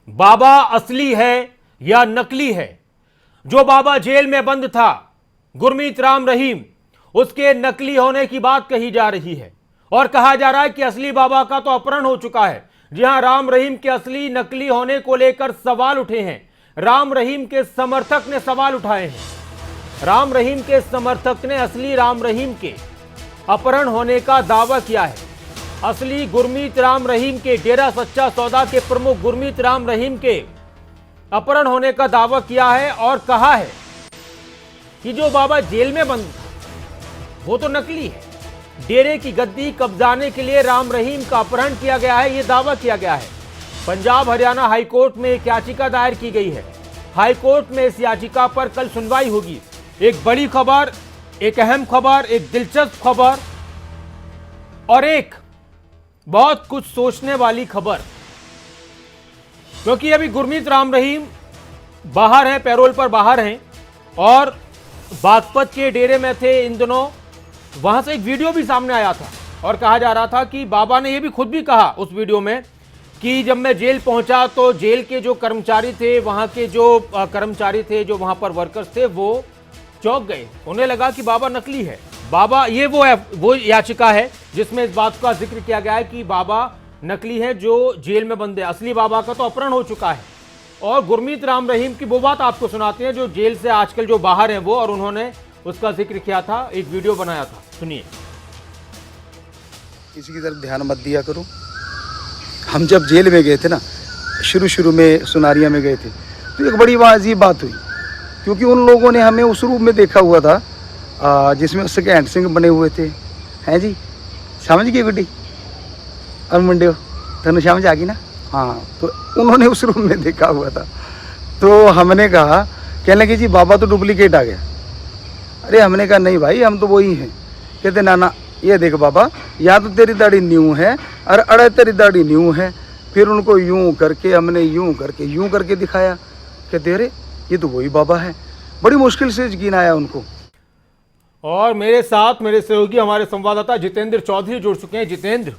बाबा असली है या नकली है? जो बाबा जेल में बंद था, गुरमीत राम रहीम, उसके नकली होने की बात कही जा रही है और कहा जा रहा है कि असली बाबा का तो अपहरण हो चुका है। जी हां, राम रहीम के असली नकली होने को लेकर सवाल उठे हैं। राम रहीम के समर्थक ने सवाल उठाए हैं। राम रहीम के समर्थक ने असली राम रहीम के अपहरण होने का दावा किया है। असली गुरमीत राम रहीम के, डेरा सच्चा सौदा के प्रमुख गुरमीत राम रहीम के अपहरण होने का दावा किया है और कहा है कि जो बाबा जेल में बंद था वो तो नकली है। डेरे की गद्दी कब्जाने के लिए राम रहीम का अपहरण किया गया है, यह दावा किया गया है। पंजाब हरियाणा हाईकोर्ट में एक याचिका दायर की गई है। हाईकोर्ट में इस याचिका पर कल सुनवाई होगी। एक बड़ी खबर, एक अहम खबर, एक दिलचस्प खबर और एक बहुत कुछ सोचने वाली खबर, क्योंकि अभी गुरमीत राम रहीम बाहर हैं, पैरोल पर बाहर हैं और बागपत के डेरे में थे इन दिनों। वहां से एक वीडियो भी सामने आया था और कहा जा रहा था कि बाबा ने यह भी खुद भी कहा उस वीडियो में कि जब मैं जेल पहुंचा तो जेल के जो कर्मचारी थे, वहां के जो कर्मचारी थे, जो वहां पर वर्कर्स थे, वो चौंक गए। उन्हें लगा कि बाबा नकली है। बाबा, ये वो याचिका है जिसमें इस बात का जिक्र किया गया है कि बाबा नकली है जो जेल में बंद है। असली बाबा का तो अपहरण हो चुका है। और गुरमीत राम रहीम की वो बात आपको सुनाते हैं जो जेल से आजकल जो बाहर हैं वो, और उन्होंने उसका जिक्र किया था, एक वीडियो बनाया था, सुनिए। किसी की तरफ ध्यान मत दिया करो। हम जब जेल में गए थे ना, शुरू में सुनारिया में गए थे, तो एक बड़ी अजीब बात हुई, क्योंकि उन लोगों ने हमें उस रूप में देखा हुआ था जिसमें सेकंड सिंह बने हुए थे। हैं जी, समझ गए गुड्डी और मुंडे तनु समझ आ गई ना? हाँ, तो उन्होंने उस रूम में देखा हुआ था। तो हमने कहा, कहने लगे जी बाबा तो डुप्लीकेट आ गया। अरे हमने कहा नहीं भाई, हम तो वही हैं। कहते ना ना, ये देख बाबा, या तो तेरी दाढ़ी न्यू है और अरे तेरी दाढ़ी न्यू है। फिर उनको यूं करके, हमने यूं करके दिखाया। कहते अरे ये तो वही बाबा है। बड़ी मुश्किल से यकीन आया उनको। और मेरे साथ मेरे सहयोगी हमारे संवाददाता जितेंद्र चौधरी जुड़ चुके हैं। जितेंद्र,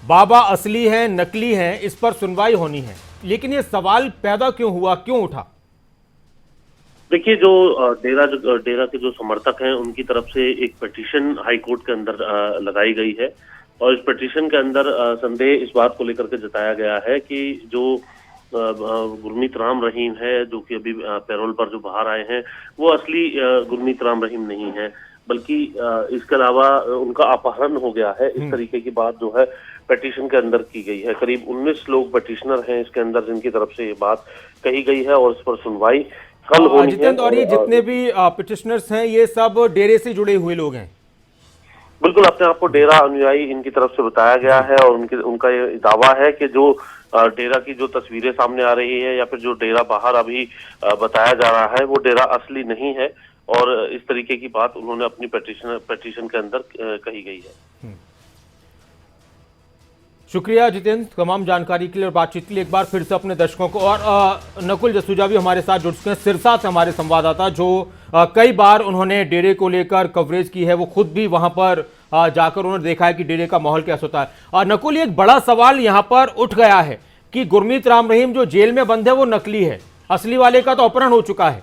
बाबा असली हैं नकली हैं, इस पर सुनवाई होनी है, लेकिन ये सवाल पैदा क्यों हुआ, क्यों उठा? देखिए, जो डेरा के जो समर्थक हैं उनकी तरफ से एक पिटीशन हाईकोर्ट के अंदर लगाई गई है और इस पिटीशन के अंदर संदेह इस बात को लेकर के जताया गया है कि जो गुरमीत राम रहीम है, जो कि अभी पैरोल पर जो बाहर आए हैं, वो असली गुरमीत राम रहीम नहीं है, बल्कि इसके अलावा उनका अपहरण हो गया है। इस तरीके की बात जो है पिटीशन के अंदर की गई है। करीब 19 लोग पिटीशनर हैं इसके अंदर जिनकी तरफ से ये बात कही गई है और इस पर सुनवाई कल होनी है। और ये जितने भी पिटिशनर्स हैं ये सब डेरे से जुड़े हुए लोग हैं? बिल्कुल, अपने आप को डेरा अनुयायी इनकी तरफ से बताया गया है और उनका ये दावा है कि जो डेरा की जो तस्वीरें सामने आ रही है या फिर जो डेरा बाहर अभी बताया जा रहा है वो डेरा असली नहीं है और इस तरीके की बात उन्होंने अपनी पिटीशन के अंदर कही गई है। शुक्रिया जितेंद्र, तमाम जानकारी के लिए और बातचीत के लिए। एक बार फिर से अपने दर्शकों को, और नकुल जसूजा भी हमारे साथ जुड़ चुके हैं, सिरसा से हमारे संवाददाता, जो कई बार उन्होंने डेरे को लेकर कवरेज की है। वो खुद भी वहां पर जाकर उन्होंने देखा है कि डेरे का माहौल कैसा होता है। और नकुल, एक बड़ा सवाल यहां पर उठ गया है कि गुरमीत राम रहीम जो जेल में बंद है वो नकली है, असली वाले का तो अपहरण हो चुका है।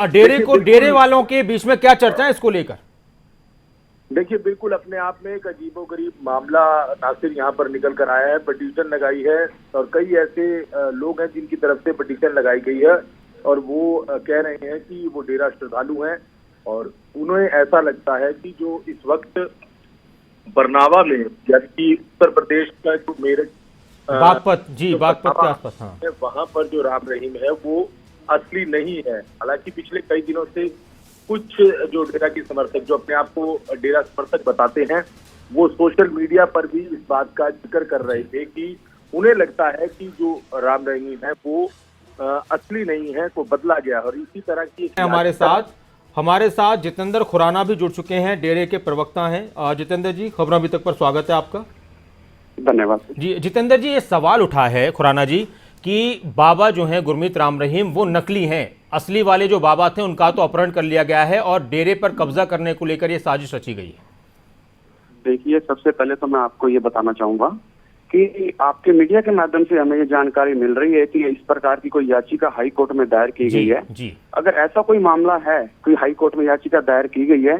डेरे वालों के बीच में क्या चर्चा है इसको लेकर? देखिए, बिल्कुल अपने आप में एक अजीबोगरीब मामला नासिर यहाँ पर निकल कर आया है। पिटीशन लगाई है और कई ऐसे लोग हैं जिनकी तरफ से पिटीशन लगाई गई है और वो कह रहे हैं कि वो डेरा श्रद्धालु हैं और उन्हें ऐसा लगता है कि जो इस वक्त बरनावा में, यानी कि उत्तर प्रदेश का जो मेरठ बागपत के आसपास, हाँ, वहां पर जो राम रहीम है वो असली नहीं है। हालांकि पिछले कई दिनों से कुछ जो डेरा के समर्थक, जो अपने आप को डेरा समर्थक बताते हैं, वो सोशल मीडिया पर भी इस बात का जिक्र कर रहे थे कि उन्हें लगता है कि जो राम रहीम है वो असली नहीं है, को बदला गया। और इसी तरह की हमारे साथ जितेंद्र खुराना भी जुड़ चुके हैं, डेरे के प्रवक्ता हैं। जितेंद्र जी, खबर अभी तक पर स्वागत है आपका। धन्यवाद जी। जितेंद्र जी, ये सवाल उठा है खुराना जी कि बाबा जो हैं गुरमीत राम रहीम वो नकली हैं, असली वाले जो बाबा थे उनका तो अपहरण कर लिया गया है और डेरे पर कब्जा करने को लेकर ये साजिश रची गई है। देखिए, सबसे पहले तो मैं आपको ये बताना चाहूंगा कि आपके मीडिया के माध्यम से हमें ये जानकारी मिल रही है कि इस प्रकार की कोई याचिका हाई कोर्ट में दायर की गई है। जी अगर ऐसा कोई मामला है, कोई हाई कोर्ट में याचिका दायर की गई है,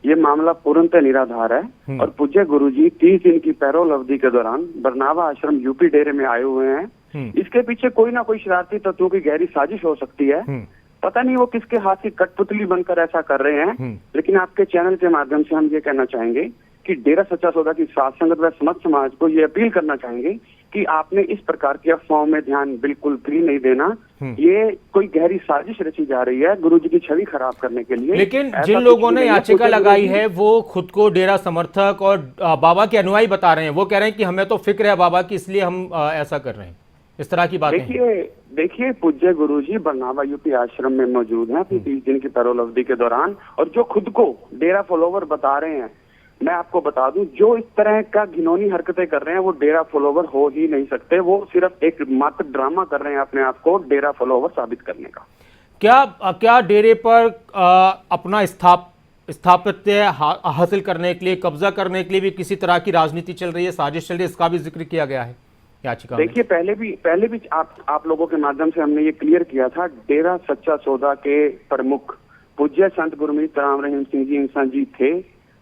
ये मामला पूर्णतः निराधार है और पूज्य गुरुजी 30 दिन की पैरोल अवधि के दौरान बरनावा आश्रम यूपी डेरे में आए हुए हैं। इसके पीछे कोई ना कोई शरारती तत्वों की गहरी साजिश हो सकती है। पता नहीं वो किसके हाथ की कठपुतली बनकर ऐसा कर रहे हैं, लेकिन आपके चैनल के माध्यम से हम ये कहना चाहेंगे कि डेरा सच्चा सौदा की साध संगत व समस्त समाज को ये अपील करना चाहेंगे कि आपने इस प्रकार की अफवाहों में ध्यान बिल्कुल भी नहीं देना। ये कोई गहरी साजिश रची जा रही है गुरुजी की छवि खराब करने के लिए। लेकिन जिन लोगों ने याचिका लगाई है वो खुद को डेरा समर्थक और बाबा के अनुयायी बता रहे हैं। वो कह रहे हैं कि हमें तो फिक्र है बाबा की, इसलिए हम ऐसा कर रहे हैं। इस तरह की बातें देखिए पूज्य गुरुजी बरनावा यूपी आश्रम में मौजूद हैं 30 दिन की पैरोल अवधि के दौरान, और जो खुद को डेरा फॉलोवर बता रहे हैं, मैं आपको बता दूं, जो इस तरह का घिनौनी हरकतें कर रहे हैं वो डेरा फॉलोवर हो ही नहीं सकते। वो सिर्फ एक मात्र ड्रामा कर रहे हैं अपने आप को डेरा फॉलोवर साबित करने का। क्या डेरे पर अपना स्थापित्य हासिल करने के लिए, कब्जा करने के लिए भी किसी तरह की राजनीति चल रही है, साजिश चल रही है? इसका भी जिक्र किया गया है याचिका में। देखिए पहले भी आप लोगों के माध्यम से हमने ये क्लियर किया था, डेरा सच्चा सौदा के प्रमुख पूज्य संत गुरमीत राम रहीम सिंह जी इंसान जी थे,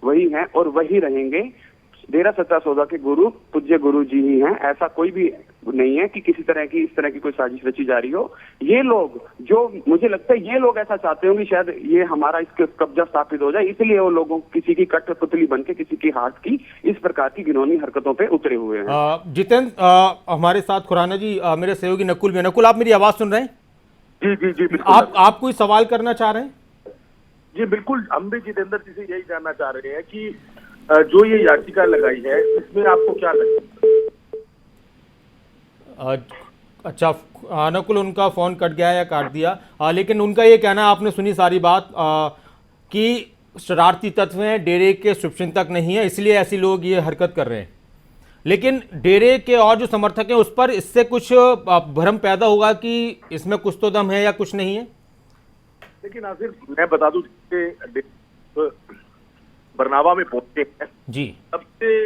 वही हैं और वही रहेंगे। डेरा सच्चा सौदा के गुरु पूज्य गुरु जी ही हैं। ऐसा कोई भी नहीं है कि इस तरह की कोई साजिश रची जा रही हो। ये लोग, जो मुझे लगता है ये लोग ऐसा चाहते होंगे शायद ये हमारा इसके कब्जा स्थापित हो जाए, इसलिए वो लोगों किसी की कठपुतली बन के किसी की हाथ की इस प्रकार की घिनौनी हरकतों पे उतरे हुए हैं। जितेंद्र हमारे साथ खुराना जी, मेरे सहयोगी नकुल भी। नकुल, आप मेरी आवाज सुन रहे हैं? जी आप कोई सवाल करना चाह रहे हैं? जी बिल्कुल, हम भी जितेंद्र जी से यही जानना चाह रहे हैं कि जो ये याचिका लगाई है इसमें आपको क्या लगता है? अच्छा, नकुल उनका फोन कट गया या काट दिया, लेकिन उनका ये कहना, आपने सुनी सारी बात, कि शरारती तत्व हैं, डेरे के शुभचिंतक नहीं है, इसलिए ऐसे लोग ये हरकत कर रहे हैं। लेकिन डेरे के और जो समर्थक हैं उस पर इससे कुछ भ्रम पैदा होगा कि इसमें कुछ तो दम है या कुछ नहीं है। लेकिन नासिर, मैं बता दूं कि बरनावा में पहुंचे हैं जी, तब से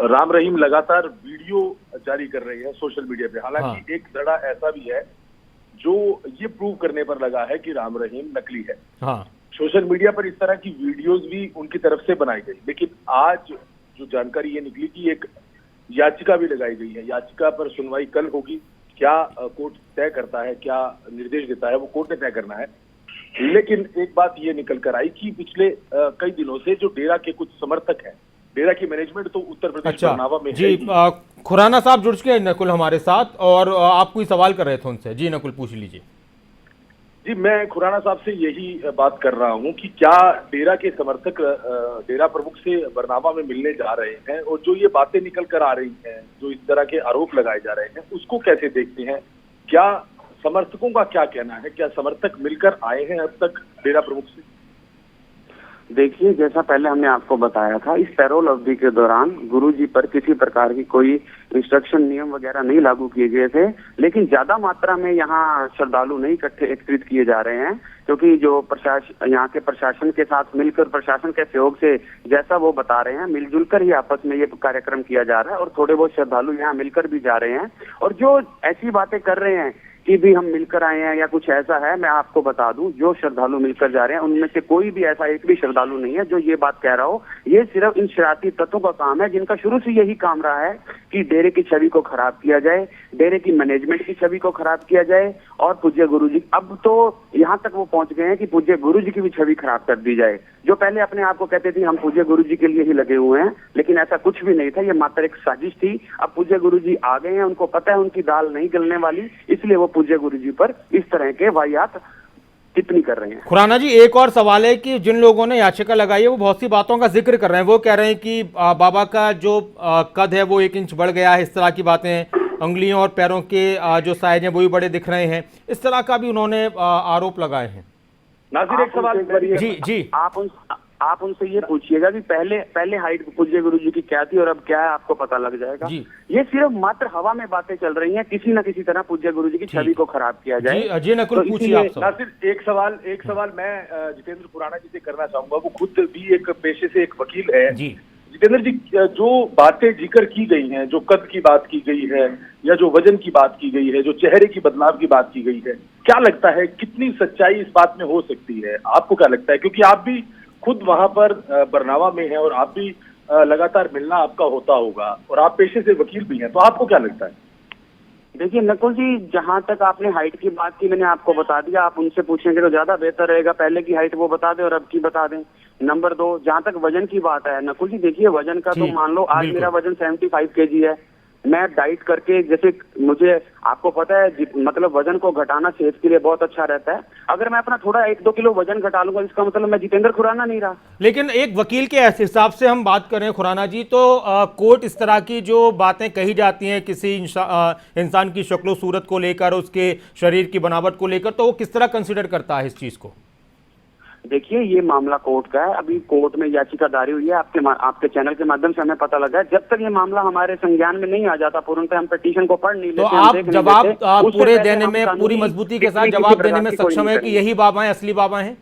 राम रहीम लगातार वीडियो जारी कर रहे हैं सोशल मीडिया पे। हालांकि एक धड़ा ऐसा भी है जो ये प्रूव करने पर लगा है कि राम रहीम नकली है। सोशल मीडिया पर इस तरह की वीडियोस भी उनकी तरफ से बनाई गई। लेकिन आज जो जानकारी ये निकली कि एक याचिका भी लगाई गई है। याचिका पर सुनवाई कल होगी। क्या कोर्ट तय करता है, क्या निर्देश देता है, वो कोर्ट ने तय करना है। लेकिन एक बात ये निकल कर आई कि पिछले कई दिनों से जो डेरा के कुछ समर्थक हैं, डेरा की मैनेजमेंट तो उत्तर प्रदेश बरनावा में जी, खुराना साहब जुड़ चुके हैं नकुल हमारे साथ, और आप कोई सवाल कर रहे थे उनसे। जी नकुल, पूछ लीजिए। जी, मैं खुराना साहब से यही बात कर रहा हूं कि क्या डेरा के समर्थक डेरा प्रमुख से बरनावा में मिलने जा रहे हैं, और जो ये बातें निकल कर आ रही हैं, जो इस तरह के आरोप लगाए जा रहे हैं, उसको कैसे देखते हैं? क्या समर्थकों का क्या कहना है? क्या समर्थक मिलकर आए हैं अब तक डेरा प्रमुख से? देखिए, जैसा पहले हमने आपको बताया था, इस पैरोल अवधि के दौरान गुरुजी पर किसी प्रकार की कोई इंस्ट्रक्शन, नियम वगैरह नहीं लागू किए गए थे। लेकिन ज्यादा मात्रा में यहाँ श्रद्धालु नहीं एकत्रित किए जा रहे हैं, क्योंकि जो यहाँ के प्रशासन के साथ मिलकर, प्रशासन के सहयोग से, जैसा वो बता रहे हैं, मिलजुल कर ही आपस में ये कार्यक्रम किया जा रहा है, और थोड़े बहुत श्रद्धालु यहाँ मिलकर भी जा रहे हैं। और जो ऐसी बातें कर रहे हैं कि भी हम मिलकर आए हैं या कुछ ऐसा है, मैं आपको बता दूं, जो श्रद्धालु मिलकर जा रहे हैं उनमें से कोई भी ऐसा एक भी श्रद्धालु नहीं है जो ये बात कह रहा हो। ये सिर्फ इन शरारती तत्वों का काम है, जिनका शुरू से यही काम रहा है कि डेरे की छवि को खराब किया जाए, डेरे की मैनेजमेंट की छवि को खराब किया जाए, और पूज्य गुरुजी, अब तो यहाँ तक वो पहुंच गए हैं कि पूज्य गुरुजी की भी छवि खराब कर दी जाए। जो पहले अपने आप को कहते थे हम पूज्य गुरुजी के लिए ही लगे हुए हैं, लेकिन ऐसा कुछ भी नहीं था, ये मात्र एक साजिश थी। अब पूज्य गुरुजी आ गए हैं, उनको पता है उनकी दाल नहीं गलने वाली, इसलिए वो पूज्य गुरुजी पर इस तरह के वाहियात टिप्पणी कर रहे हैं। खुराना जी, एक और सवाल है कि जिन लोगों ने याचिका लगाई है वो बहुत सी बातों का जिक्र कर रहे हैं। वो कह रहे हैं कि बाबा का जो कद है वो 1 इंच बढ़ गया है, इस तरह की बातें, उंगलियों और पैरों के जो साइज हैं वो भी बड़े दिख रहे हैं, इस तरह का भी उन्होंने आरोप लगाए हैं। नासिर, एक सवाल जी, आप उनसे ये पूछिएगा कि पहले हाइट पूज्य गुरुजी की क्या थी और अब क्या है, आपको पता लग जाएगा। ये सिर्फ मात्र हवा में बातें चल रही हैं, किसी न किसी तरह पूज्य गुरुजी की छवि को खराब किया जाए। जी नकुल, पूछिए आप। नासिर, एक सवाल मैं जितेंद्र खुराना जी से करना चाहूंगा। वो खुद भी एक पेशे से एक वकील है। जितेंद्र जी, जो बातें जिक्र की गई हैं, जो कद की बात की गई है या जो वजन की बात की गई है, जो चेहरे की बदलाव की बात की गई है, क्या लगता है कितनी सच्चाई इस बात में हो सकती है? आपको क्या लगता है? क्योंकि आप भी खुद वहां पर बरनावा में हैं और आप भी लगातार मिलना आपका होता होगा और आप पेशे से वकील भी हैं, तो आपको क्या लगता है? देखिए नकुल जी, जहां तक आपने हाइट की बात की मैंने आपको बता दिया, आप उनसे पूछेंगे तो ज्यादा बेहतर रहेगा। पहले की हाइट वो बता दें और अब की बता दें। नंबर 2, जहां तक वजन की बात है नकुल जी, देखिए वजन का तो मान लो आज मेरा वजन 75 kg है। मैं डाइट करके, जैसे मुझे आपको पता है मतलब वजन को घटाना सेहत के लिए बहुत अच्छा रहता है। अगर मैं अपना थोड़ा 1-2 किलो वजन घटा लूंगा, इसका मतलब मैं जितेंद्र खुराना नहीं रहा। लेकिन एक वकील के हिसाब से हम बात करें खुराना जी, तो कोर्ट इस तरह की जो बातें कही जाती हैं किसी इंसान की शक्लो सूरत को लेकर, उसके शरीर की बनावट को लेकर, तो वो किस तरह कंसिडर करता है इस चीज को? देखिए ये मामला कोर्ट का है, अभी कोर्ट में याचिका दायर हुई है। आपके चैनल के माध्यम से हमें पता लगा है, जब तक ये मामला हमारे संज्ञान में नहीं आ जाता पूर्णतः हम पिटीशन को पढ़ नहीं लेते। तो आप जवाब पूरे देने में, पूरी मजबूती के साथ जवाब देने में सक्षम है कि यही बाबा हैं, असली बाबा हैं?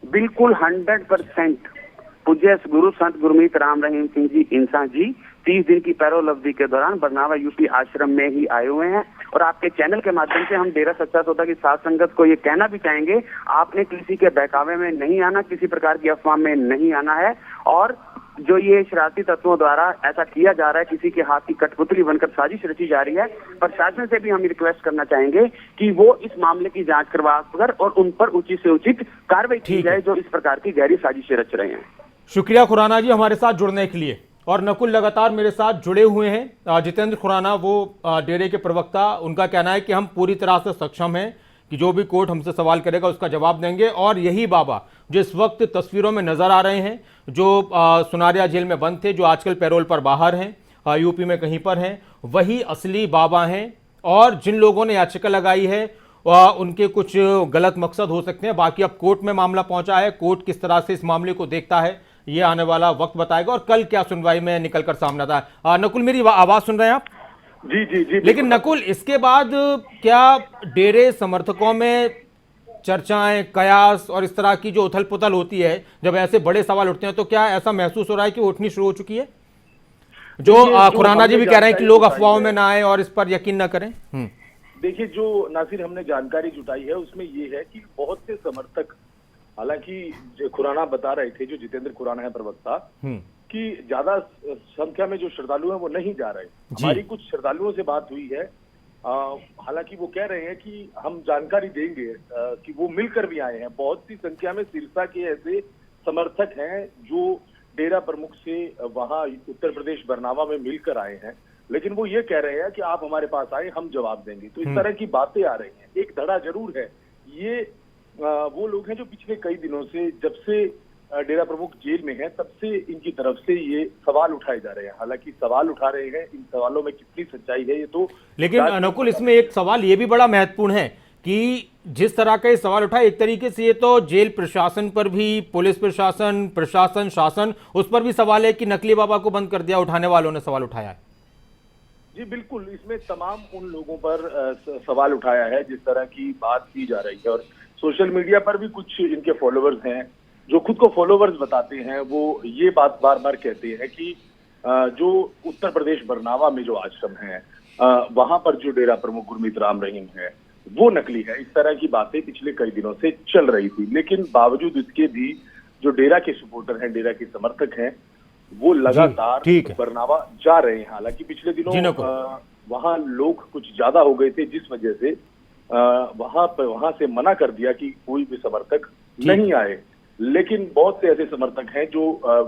बिल्कुल 100%। पूज्य गुरु संत गुरमीत राम रहीम सिंह जी इंसान जी 30 दिन की पैरोल अवधि के दौरान बरनावा यूपी आश्रम में ही आए हुए हैं। और आपके चैनल के माध्यम से हम डेरा सच्चा सौदा की साथ संगत को ये कहना भी चाहेंगे, आपने किसी के बहकावे में नहीं आना, किसी प्रकार की अफवाह में नहीं आना है। और जो ये शरारती तत्वों द्वारा ऐसा किया जा रहा है, किसी के हाथ की कठपुतली बनकर साजिश रची जा रही है, प्रशासन से भी हम रिक्वेस्ट करना चाहेंगे कि वो इस मामले की जांच करवा कर और उन पर उचित से उचित कार्रवाई की जाए जो इस प्रकार की गहरी साजिशें रच रहे हैं। शुक्रिया खुराना जी हमारे साथ जुड़ने के लिए। और नकुल लगातार मेरे साथ जुड़े हुए हैं। जितेंद्र खुराना वो डेरे के प्रवक्ता, उनका कहना है कि हम पूरी तरह से सक्षम हैं कि जो भी कोर्ट हमसे सवाल करेगा उसका जवाब देंगे। और यही बाबा जो इस वक्त तस्वीरों में नजर आ रहे हैं, जो सुनारिया जेल में बंद थे, जो आजकल पैरोल पर बाहर हैं, यूपी में कहीं पर हैं, वही असली बाबा हैं। और जिन लोगों ने याचिका लगाई है उनके कुछ गलत मकसद हो सकते हैं। बाकी अब कोर्ट में मामला पहुंचा है, कोर्ट किस तरह से इस मामले को देखता है ये आने वाला वक्त बताएगा और कल क्या सुनवाई में निकलकर सामने आता है। नकुल मेरी आवाज सुन रहे हैं आप? जी जी जी। लेकिन नकुल, इसके बाद क्या डेरे समर्थकों में चर्चाएं, कयास और इस तरह की जो उथल पुथल होती है, जब ऐसे बड़े सवाल उठते हैं, तो क्या ऐसा महसूस हो रहा है कि वो उठनी शुरू हो चुकी है? जो खुराना जी भी कह रहे हैं कि लोग अफवाहों में ना आए और इस पर यकीन ना करें। देखिए जो नासिर हमने जानकारी जुटाई है उसमें ये है कि बहुत से समर्थक, हालांकि खुराना बता रहे थे, जो जितेंद्र खुराना है प्रवक्ता, कि ज्यादा संख्या में जो श्रद्धालु हैं वो नहीं जा रहे। हमारी कुछ श्रद्धालुओं से बात हुई है, हालांकि वो कह रहे हैं कि हम जानकारी देंगे कि वो मिलकर भी आए हैं। बहुत सी संख्या में सिरसा के ऐसे समर्थक हैं जो डेरा प्रमुख से वहां उत्तर प्रदेश बरनावा में मिलकर आए हैं, लेकिन वो ये कह रहे हैं कि आप हमारे पास आए, हम जवाब देंगे। तो इस तरह की बातें आ रही हैं। एक धड़ा जरूर है, ये वो लोग हैं जो पिछले कई दिनों से, जब से डेरा प्रमुख जेल में है, तब से इनकी तरफ से ये सवाल उठाए जा रहे हैं। हालांकि सवाल उठा रहे हैं, इन सवालों में कितनी सच्चाई है ये तो, लेकिन अनुकुल इसमें एक सवाल ये भी बड़ा महत्वपूर्ण है कि जिस तरह का ये सवाल उठा, एक तरीके से ये तो जेल प्रशासन पर भी, पुलिस प्रशासन शासन उस पर भी सवाल है कि नकली बाबा को बंद कर दिया, उठाने वालों ने सवाल उठाया है। जी बिल्कुल, इसमें तमाम उन लोगों पर सवाल उठाया है जिस तरह की बात की जा रही है। और सोशल मीडिया पर भी कुछ इनके फॉलोवर्स हैं जो खुद को फॉलोवर्स बताते हैं, वो ये बात बार बार कहते हैं कि जो उत्तर प्रदेश बरनावा में जो आश्रम है, वहां पर जो डेरा प्रमुख गुरमीत राम रहीम है वो नकली है। इस तरह की बातें पिछले कई दिनों से चल रही थी, लेकिन बावजूद इसके भी जो डेरा के सपोर्टर हैं, डेरा के समर्थक हैं, वो लगातार बरनावा जा रहे हैं। हालांकि पिछले दिनों वहां लोग कुछ ज्यादा हो गए थे, जिस वजह से वहां से मना कर दिया कि कोई भी समर्थक नहीं आए। लेकिन बहुत से ऐसे समर्थक हैं जो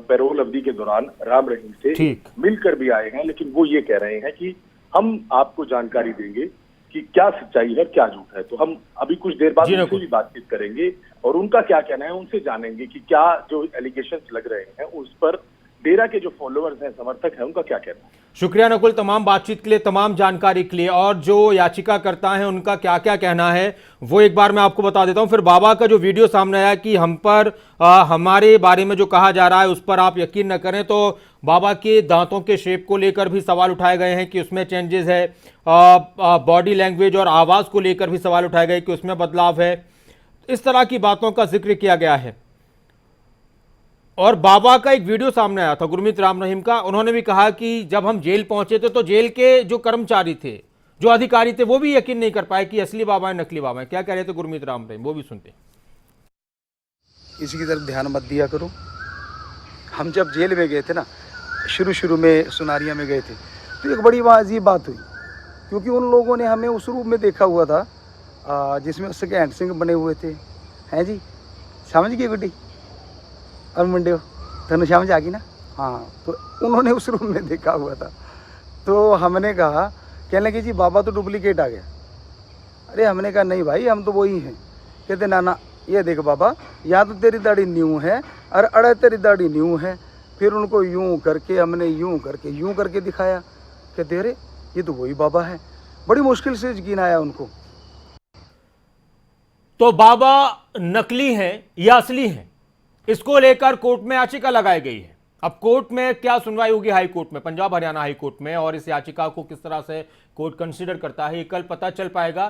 पैरोल अवधि के दौरान राम रहीम से मिलकर भी आए हैं, लेकिन वो ये कह रहे हैं कि हम आपको जानकारी देंगे कि क्या सच्चाई है, क्या झूठ है। तो हम अभी कुछ देर बाद उनसे भी बातचीत करेंगे और उनका क्या कहना है उनसे जानेंगे कि क्या जो एलिगेशंस लग रहे हैं उस पर डेरा के जो फॉलोअर्स हैं, समर्थक हैं, उनका क्या कहना है। शुक्रिया नकुल, तमाम बातचीत के लिए, तमाम जानकारी के लिए। और जो याचिका करता है उनका क्या क्या कहना है वो एक बार मैं आपको बता देता हूं। फिर बाबा का जो वीडियो सामने आया कि हम पर हमारे बारे में जो कहा जा रहा है उस पर आप यकीन न करें, तो बाबा के दांतों के शेप को लेकर भी सवाल उठाए गए हैं कि उसमें चेंजेस है, बॉडी लैंग्वेज और आवाज को लेकर भी सवाल उठाए गए कि उसमें बदलाव है। इस तरह की बातों का जिक्र किया गया है। और बाबा का एक वीडियो सामने आया था गुरमीत राम रहीम का। उन्होंने भी कहा कि जब हम जेल पहुंचे थे तो जेल के जो कर्मचारी थे, जो अधिकारी थे, वो भी यकीन नहीं कर पाए कि असली बाबा है नकली बाबा है। क्या कह रहे थे गुरमीत राम रहीम, वो भी सुनते हैं। इसी की तरफ ध्यान मत दिया करो। हम जब जेल में गए थे ना, शुरू में सुनारिया में गए थे, तो एक बड़ी अजीब बात हुई, क्योंकि उन लोगों ने हमें उस रूप में देखा हुआ था जिसमें उसके हैंड सिंह बने हुए थे। हैं जी, समझ गए गुड्डी और मुंडे हो, तनु समझ आ गई ना। हाँ, तो उन्होंने उस रूप में देखा हुआ था। तो हमने कहा, कहने लगे जी बाबा तो डुप्लीकेट आ गया। अरे हमने कहा नहीं भाई, हम तो वही हैं। कहते ना ना, ये देख बाबा, या तो तेरी दाढ़ी न्यू है और अड़े तेरी दाढ़ी न्यू है। फिर उनको यूं करके हमने यूं करके दिखाया। कहते अरे ये तो वही बाबा है। बड़ी मुश्किल से यकीन आया उनको। तो बाबा नकली हैं या असली हैं, इसको लेकर कोर्ट में याचिका लगाई गई है। अब कोर्ट में क्या सुनवाई होगी, हाई कोर्ट में, पंजाब हरियाणा हाई कोर्ट में, और इस याचिका को किस तरह से कोर्ट कंसीडर करता है ये कल पता चल पाएगा।